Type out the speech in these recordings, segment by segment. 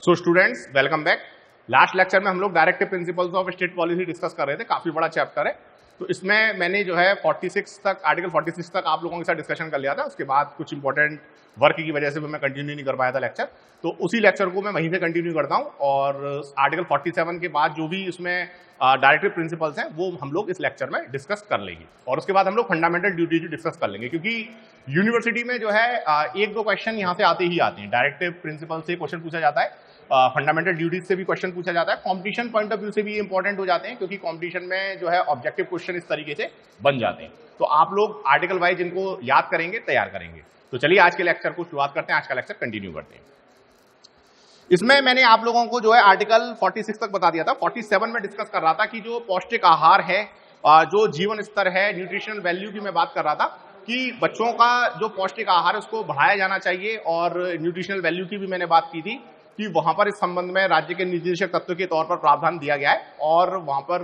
So students, welcome back. Last lecture में हम लोग directive principles of state policy discuss कर रहे थे। काफी बड़ा चैप्टर है, तो इसमें मैंने जो है 46 तक, आर्टिकल 46 तक आप लोगों के साथ डिस्कशन कर लिया था। उसके बाद कुछ इंपॉर्टेंट वर्क की वजह से मैं कंटिन्यू नहीं कर पाया था लेक्चर, तो उसी लेक्चर को मैं वहीं से कंटिन्यू करता हूं। और आर्टिकल 47 के बाद जो भी इसमें डायरेक्टिव प्रिंसिपल्स हैं वो हम लोग इस लेक्चर में डिस्कस कर लेंगे। और उसके बाद हम लोग फंडामेंटल ड्यूटीज डिस्कस कर लेंगे, क्योंकि यूनिवर्सिटी में जो है एक दो क्वेश्चन यहाँ से आते ही आते हैं। डायरेक्टिव प्रिंसिपल से क्वेश्चन पूछा जाता है, फंडामेंटल ड्यूटीज से भी क्वेश्चन पूछा जाता है, कंपटीशन पॉइंट ऑफ व्यू से भी इंपॉर्टेंट हो जाते हैं, क्योंकि कंपटीशन में जो है ऑब्जेक्टिव क्वेश्चन इस तरीके से बन जाते हैं। तो आप लोग आर्टिकल वाइज इनको याद करेंगे, तैयार करेंगे। तो चलिए आज के लेक्चर को शुरुआत करते हैं, आज का लेक्चर कंटिन्यू करते हैं। इसमें मैंने आप लोगों को जो है आर्टिकल 46 तक बता दिया था। 47 में डिस्कस कर रहा था कि जो पौष्टिक आहार है, जो जीवन स्तर है, न्यूट्रिशनल वैल्यू की मैं बात कर रहा था कि बच्चों का जो पौष्टिक आहार है उसको बढ़ाया जाना चाहिए। और न्यूट्रिशनल वैल्यू की भी मैंने बात की थी कि वहां पर इस संबंध में राज्य के निर्देशक तत्व के तौर पर प्रावधान दिया गया है। और वहां पर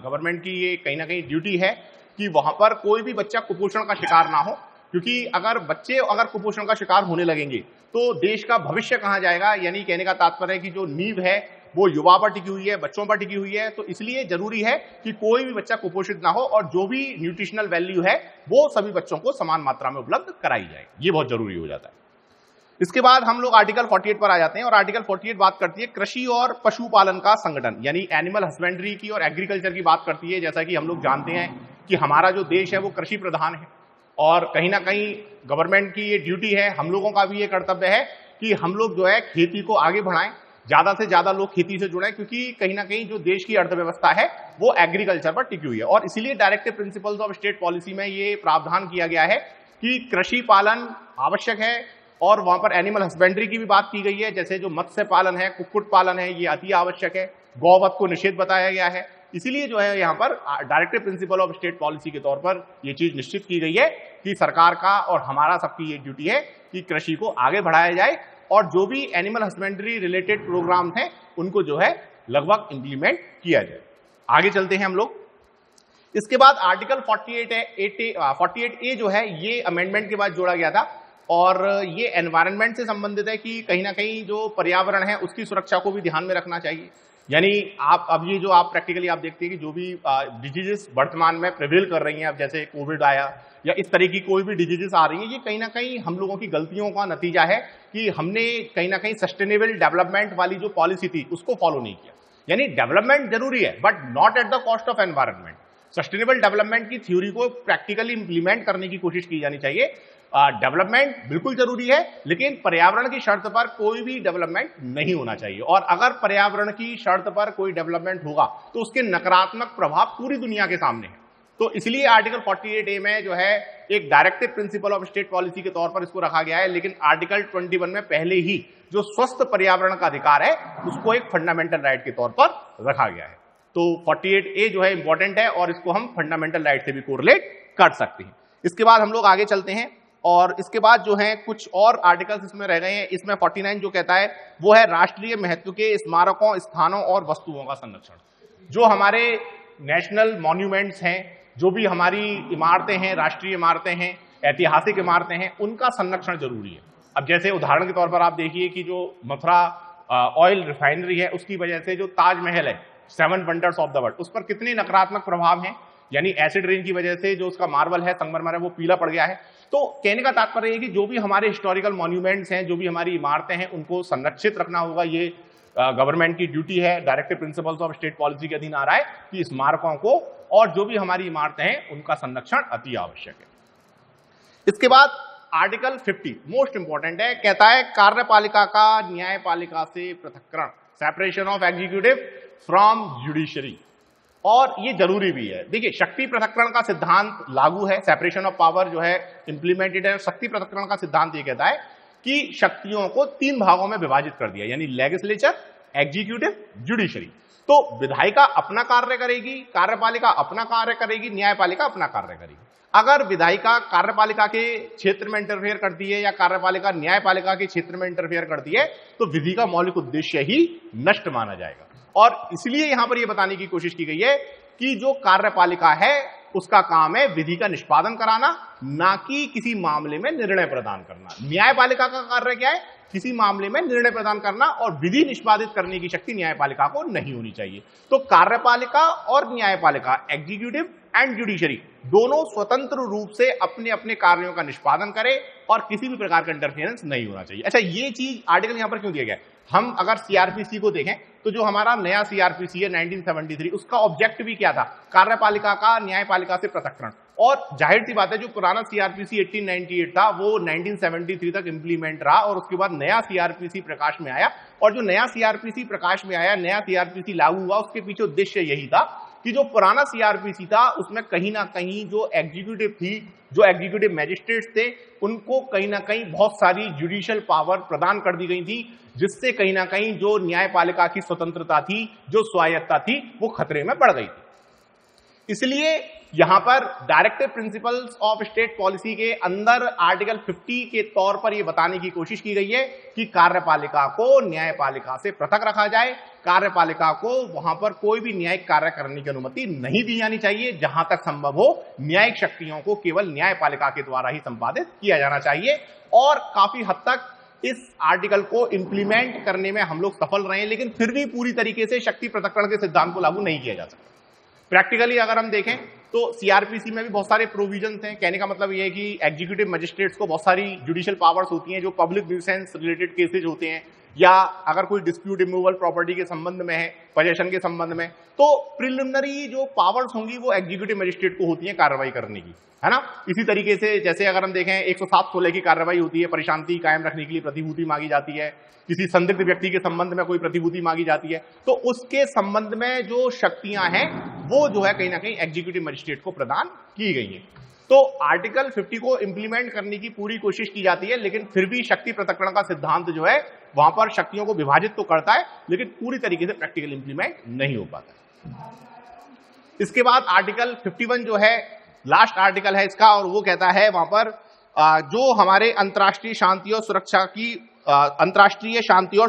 गवर्नमेंट की ये कहीं ना कहीं ड्यूटी है कि वहां पर कोई भी बच्चा कुपोषण का शिकार ना हो, क्योंकि अगर बच्चे कुपोषण का शिकार होने लगेंगे तो देश का भविष्य कहां जाएगा। यानी कहने का तात्पर्य है कि जो नींव है वो युवा पर टिकी हुई है, बच्चों पर टिकी हुई है। तो इसलिए जरूरी है कि कोई भी बच्चा कुपोषित ना हो और जो भी न्यूट्रिशनल वैल्यू है वो सभी बच्चों को समान मात्रा में उपलब्ध कराई जाए। ये बहुत जरूरी हो जाता है। इसके बाद हम लोग आर्टिकल 48 पर आ जाते हैं, और आर्टिकल 48 बात करती है कृषि और पशुपालन का संगठन, यानी एनिमल हस्बेंड्री की और एग्रीकल्चर की बात करती है। जैसा कि हम लोग जानते हैं कि हमारा जो देश है वो कृषि प्रधान है, और कहीं ना कहीं गवर्नमेंट की ये ड्यूटी है, हम लोगों का भी ये कर्तव्य है कि हम लोग जो है खेती को आगे बढ़ाएं, ज्यादा से ज्यादा लोग खेती से जुड़ें, क्योंकि कहीं ना कहीं जो देश की अर्थव्यवस्था है वो एग्रीकल्चर पर टिकी हुई है। और इसीलिए directive principles of state policy में ये प्रावधान किया गया है कि कृषि पालन आवश्यक है, और वहां पर एनिमल हस्बेंड्री की भी बात की गई है, जैसे जो मत्स्य पालन है, कुक्कुट पालन है, ये अति आवश्यक है। गौवध को निषेध बताया गया है। इसीलिए जो है यहाँ पर directive principle of state policy के तौर पर यह चीज निश्चित की गई है कि सरकार का और हमारा सबकी ये ड्यूटी है कि कृषि को आगे बढ़ाया जाए, और जो भी एनिमल हस्बेंड्री रिलेटेड प्रोग्राम हैं उनको जो है लगभग इंप्लीमेंट किया जाए। आगे चलते हैं हम लोग। इसके बाद आर्टिकल 48A जो है ये अमेंडमेंट के बाद जोड़ा गया था, और ये एनवायरनमेंट से संबंधित है कि कहीं ना कहीं जो पर्यावरण है उसकी सुरक्षा को भी ध्यान में रखना चाहिए। यानी अब ये जो आप प्रैक्टिकली आप देखते हैं कि जो भी डिजीजेस वर्तमान में प्रिवेल कर रही हैं, अब जैसे कोविड आया या इस तरह की कोई भी डिजीजेस आ रही है, ये कहीं ना कहीं हम लोगों की गलतियों का नतीजा है कि हमने कहीं ना कहीं सस्टेनेबल डेवलपमेंट वाली जो पॉलिसी थी उसको फॉलो नहीं किया। यानी डेवलपमेंट जरूरी है, but not at the cost of environment. Sustainable development की थ्योरी को प्रैक्टिकली इंप्लीमेंट करने की कोशिश की जानी चाहिए। डेवलपमेंट बिल्कुल जरूरी है, लेकिन पर्यावरण की शर्त पर कोई भी डेवलपमेंट नहीं होना चाहिए। और अगर पर्यावरण की शर्त पर कोई डेवलपमेंट होगा तो उसके नकारात्मक प्रभाव पूरी दुनिया के सामने है। तो इसलिए आर्टिकल 48A में जो है एक directive principle of state policy के तौर पर इसको रखा गया है, लेकिन आर्टिकल 21 में पहले ही जो स्वस्थ पर्यावरण का अधिकार है उसको एक फंडामेंटल राइट के तौर पर रखा गया है। तो 48A जो है इंपॉर्टेंट है, और इसको हम फंडामेंटल राइट से भी कोरिलेट कर सकते हैं। इसके बाद हम लोग आगे चलते हैं, और इसके बाद जो है कुछ और आर्टिकल्स इसमें रह गए हैं। इसमें 49 जो कहता है वो है राष्ट्रीय महत्व के स्मारकों, स्थानों और वस्तुओं का संरक्षण। जो हमारे नेशनल मॉन्यूमेंट्स हैं, जो भी हमारी इमारतें हैं, राष्ट्रीय इमारतें हैं, ऐतिहासिक इमारतें हैं, उनका संरक्षण जरूरी है। अब जैसे उदाहरण के तौर पर आप देखिए कि जो मथुरा ऑयल रिफाइनरी है उसकी वजह से जो ताजमहल है, 7 वंडर्स ऑफ द वर्ल्ड, उस पर कितने नकारात्मक प्रभाव हैं। यानी एसिड रेन की वजह से जो उसका मार्बल है, संगमरमर है, वो पीला पड़ गया है। तो कहने का तात्पर्य है कि जो भी हमारे हिस्टोरिकल मॉन्यूमेंट्स हैं, जो भी हमारी इमारतें हैं, उनको संरक्षित रखना होगा। ये गवर्नमेंट की ड्यूटी है, directive principles of state policy के अधीन आ रहा है कि स्मारकों को और जो भी हमारी इमारतें हैं उनका संरक्षण अति आवश्यक है। इसके बाद आर्टिकल 50 मोस्ट इंपॉर्टेंट है, कहता है कार्यपालिका का न्यायपालिका से पृथक्करण, separation of executive from judiciary. और ये जरूरी भी है। देखिए, शक्ति पृथक्करण का सिद्धांत लागू है, सेपरेशन ऑफ पावर जो है इंप्लीमेंटेड है। शक्ति पृथक्करण का सिद्धांत ये कहता है कि शक्तियों को 3 भागों में विभाजित कर दिया, यानी लेजिस्लेचर, एग्जीक्यूटिव, जुडिशरी। तो विधायिका अपना कार्य करेगी, कार्यपालिका अपना कार्य करेगी, न्यायपालिका अपना कार्य करेगी। अगर विधायिका कार्यपालिका के क्षेत्र में इंटरफेयर करती है या कार्यपालिका न्यायपालिका के क्षेत्र में इंटरफेयर करती है तो विधि का मौलिक उद्देश्य ही नष्ट माना जाएगा। और इसलिए यहां पर यह बताने की कोशिश की गई है कि जो कार्यपालिका है उसका काम है विधि का निष्पादन कराना, ना कि किसी मामले में निर्णय प्रदान करना। न्यायपालिका का कार्य क्या है? किसी मामले में निर्णय प्रदान करना, और विधि निष्पादित करने की शक्ति न्यायपालिका को नहीं होनी चाहिए। तो कार्यपालिका और न्यायपालिका, एग्जीक्यूटिव एंड जुडिशरी, दोनों स्वतंत्र रूप से अपने अपने कार्यों का निष्पादन करें और किसी भी प्रकार का इंटरफेरेंस नहीं होना चाहिए। अच्छा, ये चीज आर्टिकल यहां पर क्यों दिया गया है? हम अगर सीआरपीसी को देखें तो जो हमारा नया सीआरपीसी है 1973, उसका ऑब्जेक्ट भी क्या था? कार्यपालिका का न्यायपालिका से पृथक्करण। और जाहिर सी बात है, जो पुराना सीआरपीसी 1898 था वो 1973 तक इंप्लीमेंट रहा, और उसके बाद नया सीआरपीसी प्रकाश में आया। और जो नया सीआरपीसी प्रकाश में आया, नया सीआरपीसी लागू हुआ, उसके पीछे उद्देश्य यही था कि जो पुराना सीआरपीसी था उसमें कहीं ना कहीं जो एग्जीक्यूटिव थी, जो एग्जीक्यूटिव मैजिस्ट्रेट्स थे, उनको कहीं ना कहीं बहुत सारी जुडिशियल पावर प्रदान कर दी गई थी, जिससे कहीं ना कहीं जो न्यायपालिका की स्वतंत्रता थी, जो स्वायत्तता थी, वो खतरे में पड़ गई थी। इसलिए यहां पर directive principles of state policy के अंदर आर्टिकल 50 के तौर पर यह बताने की कोशिश की गई है कि कार्यपालिका को न्यायपालिका से पृथक रखा जाए। कार्यपालिका को वहां पर कोई भी न्यायिक कार्य करने की अनुमति नहीं दी जानी चाहिए। जहां तक संभव हो, न्यायिक शक्तियों को केवल न्यायपालिका के द्वारा ही संपादित किया जाना चाहिए। और काफी हद तक इस आर्टिकल को इंप्लीमेंट करने में हम लोग सफल रहे, लेकिन फिर भी पूरी तरीके से शक्ति पृथक्करण के सिद्धांत को लागू नहीं किया जा सकता। प्रैक्टिकली अगर हम देखें तो सीआरपीसी में भी बहुत सारे प्रोविजंस हैं। कहने का मतलब यह है कि एग्जीक्यूटिव मजिस्ट्रेट्स को बहुत सारी जुडिशियल पावर्स होती हैं जो पब्लिक न्यूसेंस रिलेटेड केसेज होते हैं, या अगर कोई डिस्प्यूट रिमूवल प्रॉपर्टी के संबंध में है, पोजेशन के संबंध में, तो प्रिलिमिनरी जो पावर्स होंगी वो एग्जीक्यूटिव मजिस्ट्रेट को होती है कार्रवाई करने की, है ना। इसी तरीके से जैसे अगर हम देखें 107(16) की कार्रवाई होती है, परिशांति कायम रखने के लिए प्रतिभूति मांगी जाती है, किसी संदिग्ध व्यक्ति के संबंध में कोई प्रतिभूति मांगी जाती है, तो उसके संबंध में जो शक्तियां हैं वो जो है कहीं ना कहीं एग्जीक्यूटिव मजिस्ट्रेट को प्रदान की गई हैं। तो आर्टिकल 50 को इंप्लीमेंट करने की पूरी कोशिश की जाती है, लेकिन फिर भी शक्ति पृथक्करण का सिद्धांत जो है वहां पर शक्तियों को विभाजित तो करता है, लेकिन पूरी तरीके से प्रैक्टिकल इंप्लीमेंट नहीं हो पाता। इसके बाद आर्टिकल 51 जो है लास्ट आर्टिकल है इसका, और वो कहता है वहां पर जो हमारे अंतर्राष्ट्रीय शांति और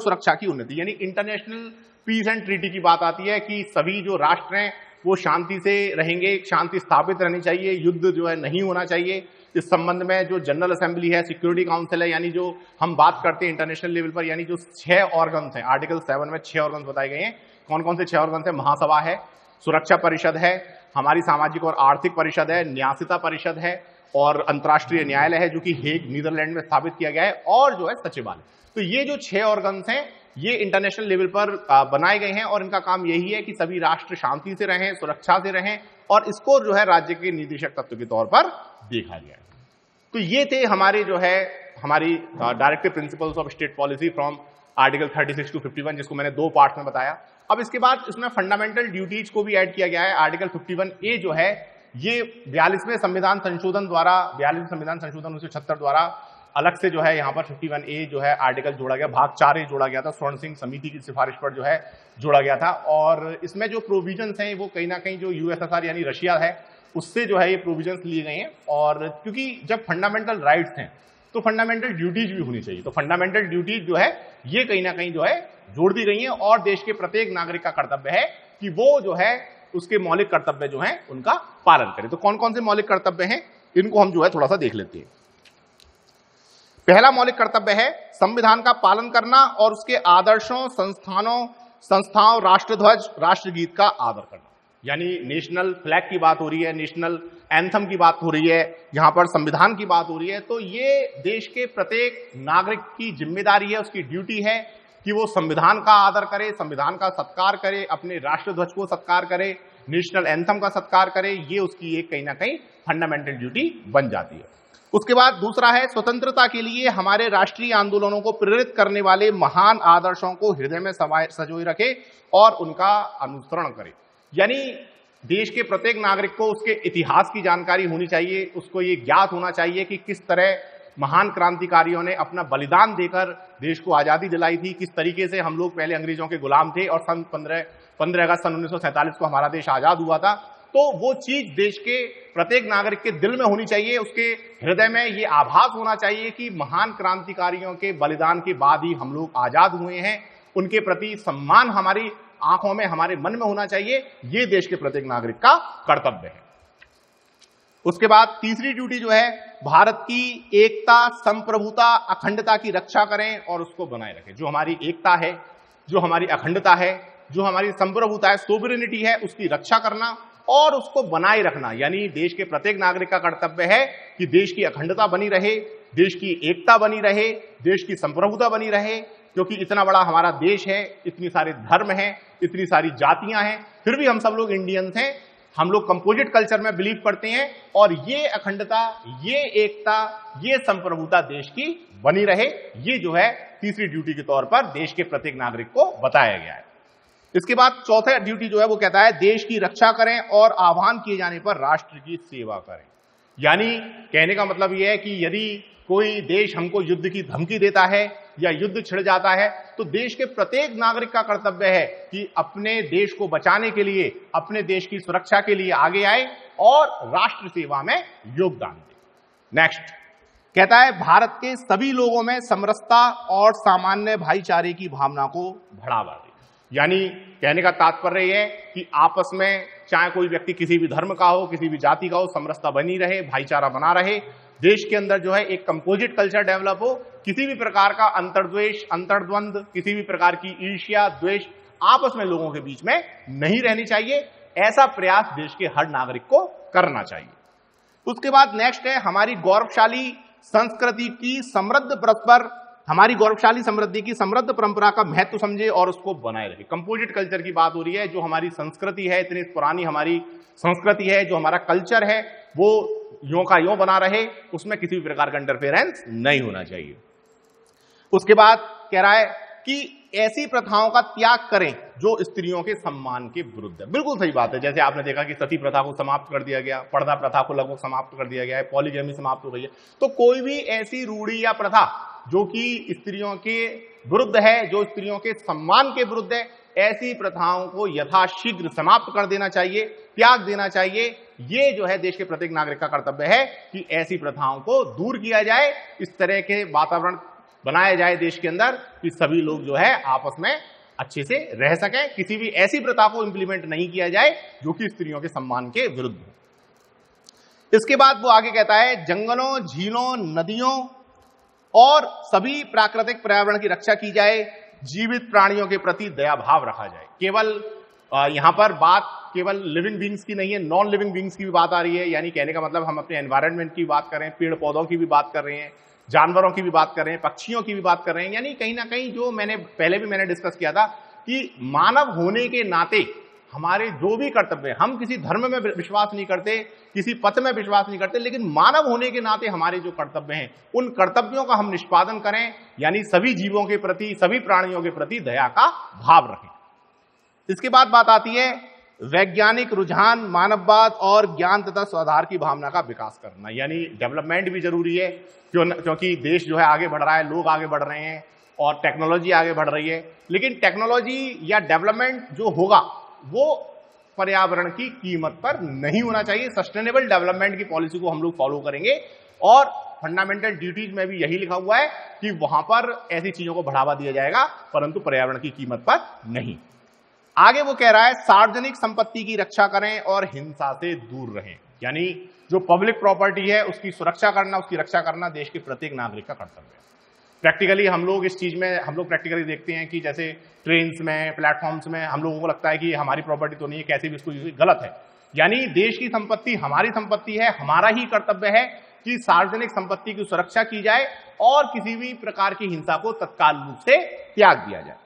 सुरक्षा की उन्नति, यानी इंटरनेशनल पीस एंड ट्रीटी की बात आती है कि सभी जो राष्ट्र हैं वो शांति से रहेंगे, शांति स्थापित रहनी चाहिए, युद्ध जो है नहीं होना चाहिए। इस संबंध में जो जनरल असेंबली है, सिक्योरिटी काउंसिल है, यानी जो हम बात करते हैं इंटरनेशनल लेवल पर, यानी जो 6 ऑर्गन्स हैं, आर्टिकल 7 में 6 ऑर्गन्स बताए गए हैं। कौन कौन से 6 ऑर्गन्स हैं? महासभा है, सुरक्षा परिषद है, हमारी सामाजिक और आर्थिक परिषद है, न्यासिता परिषद है, और अंतर्राष्ट्रीय न्यायालय है जो कि हेग नीदरलैंड में स्थापित किया गया है, और जो है सचिवालय। तो ये जो 6 ऑर्गन्स हैं ये इंटरनेशनल लेवल पर बनाए गए हैं, और इनका काम यही है कि सभी राष्ट्र शांति से रहें, सुरक्षा से रहें, और इसको जो है राज्य के निदेशक तत्व के तौर पर देखा गया है। तो ये थे हमारे जो है हमारी directive principles of state policy from article 36 to 51, जिसको मैंने 2 पार्ट में बताया। अब इसके बाद इसमें फंडामेंटल ड्यूटीज को भी ऐड किया गया है। आर्टिकल 51A जो है ये 42वें संविधान संशोधन द्वारा, 42वें संविधान संशोधन 1976 द्वारा अलग से जो है यहाँ पर 51A जो है आर्टिकल जोड़ा गया, भाग 4A जोड़ा गया था, स्वर्ण सिंह समिति की सिफारिश पर जो है जोड़ा गया था। और इसमें जो प्रोविजंस हैं वो कहीं ना कहीं जो यूएसएसआर यानी रशिया है उससे जो है ये प्रोविजंस लिए गए हैं। और क्योंकि जब फंडामेंटल राइट्स हैं तो फंडामेंटल ड्यूटीज भी होनी चाहिए, तो फंडामेंटल ड्यूटीज जो है ये कहीं ना कहीं जो है जोड़ दी गई हैं, और देश के प्रत्येक नागरिक का कर्तव्य है कि वो जो है उसके मौलिक कर्तव्य जो है उनका पालन करे। तो कौन कौन से मौलिक कर्तव्य हैं इनको हम जो है थोड़ा सा देख लेते हैं। पहला मौलिक कर्तव्य है संविधान का पालन करना और उसके आदर्शों, संस्थाओं, राष्ट्रध्वज, राष्ट्रगीत का आदर करना। यानी नेशनल फ्लैग की बात हो रही है, नेशनल एंथम की बात हो रही है, यहां पर संविधान की बात हो रही है। तो ये देश के प्रत्येक नागरिक की जिम्मेदारी है, उसकी ड्यूटी है कि वो संविधान का आदर करे, संविधान का सत्कार करे, अपने राष्ट्रध्वज को सत्कार करे, नेशनल एंथम का सत्कार करे। ये उसकी एक कहीं ना कहीं फंडामेंटल ड्यूटी बन जाती है। उसके बाद दूसरा है स्वतंत्रता के लिए हमारे राष्ट्रीय आंदोलनों को प्रेरित करने वाले महान आदर्शों को हृदय में संजोए रखे और उनका अनुसरण करे। यानी देश के प्रत्येक नागरिक को उसके इतिहास की जानकारी होनी चाहिए, उसको ये ज्ञात होना चाहिए कि किस तरह महान क्रांतिकारियों ने अपना बलिदान देकर देश को आजादी दिलाई थी, किस तरीके से हम लोग पहले अंग्रेजों के गुलाम थे और सन 15 अगस्त सन 1947 को हमारा देश आजाद हुआ था। तो वो चीज देश के प्रत्येक नागरिक के दिल में होनी चाहिए, उसके हृदय में ये आभास होना चाहिए कि महान क्रांतिकारियों के बलिदान के बाद ही हम लोग आजाद हुए हैं। उनके प्रति सम्मान हमारी आंखों में, हमारे मन में होना चाहिए। ये देश के प्रत्येक नागरिक का कर्तव्य है। उसके बाद तीसरी ड्यूटी जो है, भारत की एकता, संप्रभुता, अखंडता की रक्षा करें और उसको बनाए रखें। जो हमारी एकता है, जो हमारी अखंडता है, जो हमारी संप्रभुता है, सोवरेनिटी है, उसकी रक्षा करना और उसको बनाए रखना। यानी देश के प्रत्येक नागरिक का कर्तव्य है कि देश की अखंडता बनी रहे, देश की एकता बनी रहे, देश की संप्रभुता बनी रहे। क्योंकि इतना बड़ा हमारा देश है, इतनी सारे धर्म हैं, इतनी सारी जातियां हैं, फिर भी हम सब लोग इंडियंस हैं। हम लोग कंपोजिट कल्चर में बिलीव करते हैं और ये अखंडता, ये एकता, ये संप्रभुता देश की बनी रहे। ये जो है तीसरी ड्यूटी के तौर पर देश के प्रत्येक नागरिक को बताया गया है। इसके बाद चौथा ड्यूटी जो है वो कहता है देश की रक्षा करें और आह्वान किए जाने पर राष्ट्र की सेवा करें। यानी कहने का मतलब यह है कि यदि कोई देश हमको युद्ध की धमकी देता है या युद्ध छिड़ जाता है तो देश के प्रत्येक नागरिक का कर्तव्य है कि अपने देश को बचाने के लिए, अपने देश की सुरक्षा के लिए आगे आए और राष्ट्र सेवा में योगदान दे। नेक्स्ट कहता है भारत के सभी लोगों में समरसता और सामान्य भाईचारे की भावना को बढ़ावा दे। यानी कहने का तात्पर्य यह है कि आपस में चाहे कोई व्यक्ति किसी भी धर्म का हो, किसी भी जाति का हो, समरसता बनी रहे, भाईचारा बना रहे। देश के अंदर जो है एक कंपोजिट कल्चर डेवलप हो, किसी भी प्रकार का अंतर्द्वेष, अंतर्द्वंद, किसी भी प्रकार की ईर्ष्या, द्वेष आपस में लोगों के बीच में नहीं रहनी चाहिए। ऐसा प्रयास देश के हर नागरिक को करना चाहिए। उसके बाद नेक्स्ट है हमारी गौरवशाली संस्कृति की समृद्ध परस्पर, हमारी गौरवशाली समृद्धि की समृद्ध परंपरा का महत्व समझे और उसको बनाए रखे। कंपोजिट कल्चर की बात हो रही है। जो हमारी संस्कृति है, इतनी पुरानी हमारी संस्कृति है, जो हमारा कल्चर है, वो यों का यों बना रहे, उसमें किसी भी प्रकार का इंटरफेरेंस नहीं होना चाहिए। उसके बाद कह रहा है कि ऐसी प्रथाओं का त्याग करें जो स्त्रियों के सम्मान के विरुद्ध है। बिल्कुल सही बात है। जैसे आपने देखा कि सती प्रथा को समाप्त कर दिया गया, पर्दा प्रथा को लगभग समाप्त कर दिया गया है, पॉलीगैमी समाप्त हो गई है। तो कोई भी ऐसी रूढ़ी या प्रथा जो कि स्त्रियों के विरुद्ध है, जो स्त्रियों के सम्मान के विरुद्ध है, ऐसी प्रथाओं को यथाशीघ्र समाप्त कर देना चाहिए, त्याग देना चाहिए। ये जो है देश के प्रत्येक नागरिक का कर्तव्य है कि ऐसी प्रथाओं को दूर किया जाए, इस तरह के वातावरण बनाया जाए देश के अंदर कि सभी लोग जो है आपस में अच्छे से रह सकें। किसी भी ऐसी प्रथा को इंप्लीमेंट नहीं किया जाए जो कि स्त्रियों के सम्मान के विरुद्ध हो। इसके बाद वो आगे कहता है जंगलों, झीलों, नदियों और सभी प्राकृतिक पर्यावरण की रक्षा की जाए, जीवित प्राणियों के प्रति दया भाव रखा जाए। केवल यहां पर बात केवल लिविंग बींग्स की नहीं है, नॉन लिविंग बींग्स की भी बात आ रही है। यानी कहने का मतलब हम अपने एनवायरनमेंट की बात कर रहे हैं, पेड़ पौधों की भी बात कर रहे हैं, जानवरों की भी बात कर रहे हैं, पक्षियों की भी बात कर रहे हैं। यानी कहीं ना कहीं जो मैंने डिस्कस किया था कि मानव होने के नाते हमारे जो भी कर्तव्य, हम किसी धर्म में विश्वास नहीं करते, किसी पथ में विश्वास नहीं करते, लेकिन मानव होने के नाते हमारे जो कर्तव्य हैं उन कर्तव्यों का हम निष्पादन करें। यानी सभी जीवों के प्रति, सभी प्राणियों के प्रति दया का भाव रखें। इसके बाद बात आती है वैज्ञानिक रुझान, मानववाद और ज्ञान तथा स्वाधार की भावना का विकास करना। यानी डेवलपमेंट भी जरूरी है क्योंकि देश जो है आगे बढ़ रहा है, लोग आगे बढ़ रहे हैं और टेक्नोलॉजी आगे बढ़ रही है। लेकिन टेक्नोलॉजी या डेवलपमेंट जो होगा वो पर्यावरण की कीमत पर नहीं होना चाहिए। सस्टेनेबल डेवलपमेंट की पॉलिसी को हम लोग फॉलो करेंगे और फंडामेंटल ड्यूटीज में भी यही लिखा हुआ है कि वहां पर ऐसी चीजों को बढ़ावा दिया जाएगा, परंतु पर्यावरण की कीमत पर नहीं। आगे वो कह रहा है सार्वजनिक संपत्ति की रक्षा करें और हिंसा से दूर रहें। यानी जो पब्लिक प्रॉपर्टी है उसकी सुरक्षा करना, उसकी रक्षा करना देश के प्रत्येक नागरिक का कर्तव्य है। प्रैक्टिकली हम लोग इस चीज में प्रैक्टिकली देखते हैं कि जैसे ट्रेन्स में, प्लेटफॉर्म्स में हम लोगों को लगता है कि हमारी प्रॉपर्टी तो नहीं है, कैसे भी इसको गलत है। यानी देश की संपत्ति हमारी संपत्ति है, हमारा ही कर्तव्य है कि सार्वजनिक संपत्ति की सुरक्षा की जाए और किसी भी प्रकार की हिंसा को तत्काल रूप से त्याग दिया जाए।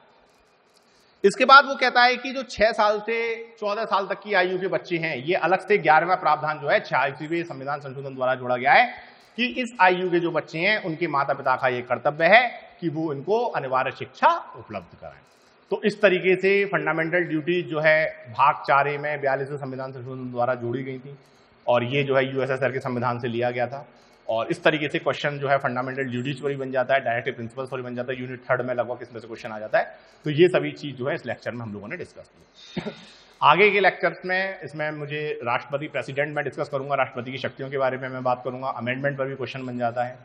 इसके बाद वो कहता है कि जो 6 साल से 14 साल तक की आयु के बच्चे हैं, ये अलग से 11वां प्रावधान जो है 86वें संविधान संशोधन द्वारा जोड़ा गया है कि इस आयु के जो बच्चे हैं उनके माता पिता का ये कर्तव्य है कि वो इनको अनिवार्य शिक्षा उपलब्ध कराएं। तो इस तरीके से फंडामेंटल ड्यूटी जो है भाग 4 में 42वें संविधान संशोधन द्वारा जोड़ी गई थी और ये जो है यूएसएसआर के संविधान से लिया गया था। और इस तरीके से क्वेश्चन जो है फंडामेंटल ड्यूटीज पर ही बन जाता है, डायरेक्टिव प्रिंसिपल्स पर ही बन जाता है। यूनिट 3 में लगभग इसमें से क्वेश्चन आ जाता है। तो ये सभी चीज जो है इस लेक्चर में हम लोगों ने डिस्कस की। आगे के लेक्चर्स में इसमें मुझे राष्ट्रपति प्रेसिडेंट में डिस्कस करूंगा, राष्ट्रपति की शक्तियों के बारे में मैं बात करूंगा। अमेंडमेंट पर भी क्वेश्चन बन जाता है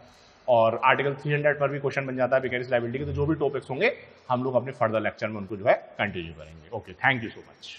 और आर्टिकल 300 पर भी क्वेश्चन बन जाता है विकैरियस लायबिलिटी के। तो जो भी टॉपिक्स होंगे हम लोग अपने फर्दर लेक्चर में उनको जो है कंटिन्यू करेंगे। Okay, thank you so much.